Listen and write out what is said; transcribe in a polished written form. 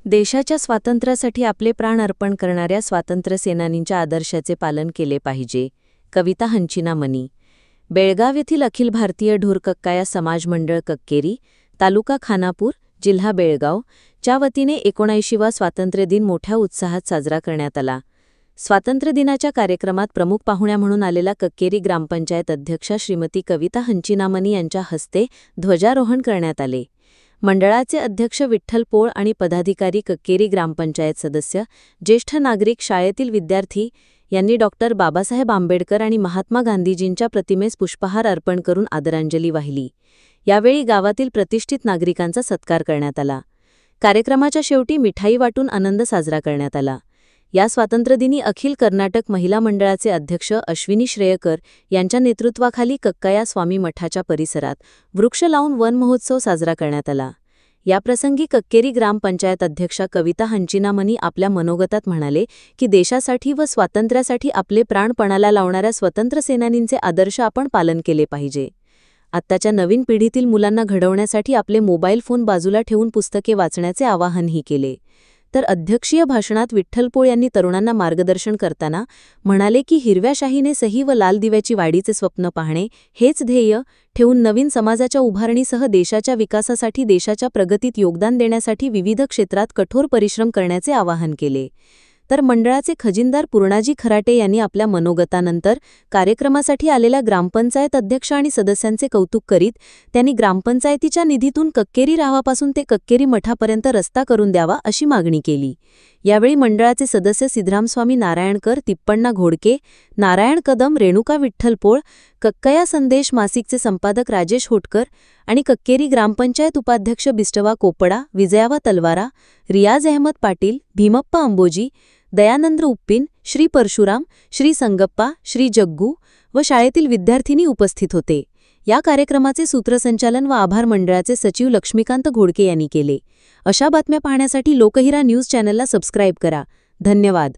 देशाच्या स्वातंत्र्यासाठी आपले प्राण अर्पण करणाऱ्या स्वातंत्र्यसेनानींच्या आदर्शाचे पालन केले पाहिजे. कविता हंचिनामणी. बेळगाव येथील अखिल भारतीय ढोर कक्काया समाज मंडळ कक्केरी, तालुका खानापूर, जिल्हा बेळगाव च्या वतीने 79वा स्वातंत्र्य दिन मोठ्या उत्साहात साजरा करण्यात आला. स्वातंत्र्य दिनाच्या कार्यक्रमात प्रमुख पाहुण्या म्हणून आलेला कक्केरी ग्रामपंचायत अध्यक्षा श्रीमती कविता हंचिनामणी यांच्या हस्ते ध्वजारोहण करण्यात आले. मंडळाचे अध्यक्ष विठ्ठल पोळ आणि पदाधिकारी, कक्केरी ग्रामपंचायत सदस्य, ज्येष्ठ नागरिक, शाळेतील विद्यार्थी यांनी डॉक्टर बाबासाहेब आंबेडकर आणि महात्मा गांधीजींच्या प्रतिमेस पुष्पहार अर्पण करून आदरांजली वाहिली. यावेळी गावातील प्रतिष्ठित नागरिकांचा सत्कार करण्यात आला. कार्यक्रमाच्या शेवटी मिठाई वाटून आनंद साजरा करण्यात आला. या स्वातंत्र्यदिनी अखिल कर्नाटक महिला मंडळाचे अध्यक्ष अश्विनी श्रेयकर यांच्या नेतृत्वाखाली कक्काया स्वामी मठाच्या परिसरात वृक्ष लावून वन महोत्सव साजरा करण्यात आला. याप्रसंगी कक्केरी ग्रामपंचायत अध्यक्षा कविता हंचिनामणी आपल्या मनोगतात म्हणाले की देशासाठी व स्वातंत्र्यासाठी आपले प्राण पणाला लावणाऱ्या स्वतंत्रसेनानींचे आदर्श आपण पालन केले पाहिजे. आत्ताच्या नवीन पिढीतील मुलांना घडवण्यासाठी आपले मोबाईल फोन बाजूला ठेवून पुस्तके वाचण्याचे आवाहनही केले. तर अध्यक्षीय भाषणात विठ्ठल पोळ यांनी तरुणांना मार्गदर्शन करताना म्हणाले की हिरव्या शाहीने सही व लाल दिव्याची वाढीचे स्वप्न पाहणे हेच ध्येय ठेवून नवीन समाजाच्या उभारणीसह देशाच्या विकासासाठी, देशाच्या प्रगतीत योगदान देण्यासाठी विविध क्षेत्रात कठोर परिश्रम करण्याचे आवाहन केले. तर मंडळाचे खजिनदार पूर्णाजी खराटे यांनी आपल्या मनोगतानंतर कार्यक्रमासाठी आलेल्या ग्रामपंचायत अध्यक्ष आणि सदस्यांचे कौतुक करीत त्यांनी ग्रामपंचायतीच्या निधीतून कक्केरी रावापासून ते कक्केरी मठापर्यंत रस्ता करून द्यावा अशी मागणी केली. यावेळी मंडळाचे सदस्य सिद्धरामस्वामी नारायणकर, तिप्पण्णा घोडके, नारायण कदम, रेणुका विठ्ठल पोळ, कक्काया संदेश मासिकचे संपादक राजेश होटकर आणि कक्केरी ग्रामपंचायत उपाध्यक्ष बिष्टवा कोपडा, विजयावा तलवारा, रियाज अहमद पाटील, भीमप्पा अंबोजी, दयानंद उप्पिन, श्री परशुराम, श्री संगप्पा, श्री जग्गू व शाळेतील विद्यार्थिनी उपस्थित होते. या कार्यक्रमाचे सूत्रसंचालन व आभार मंडळाचे सचिव लक्ष्मीकांत घोडके यांनी केले. अशा बातम्या पाहण्यासाठी लोकहिरा न्यूज चॅनलला सबस्क्राईब करा. धन्यवाद.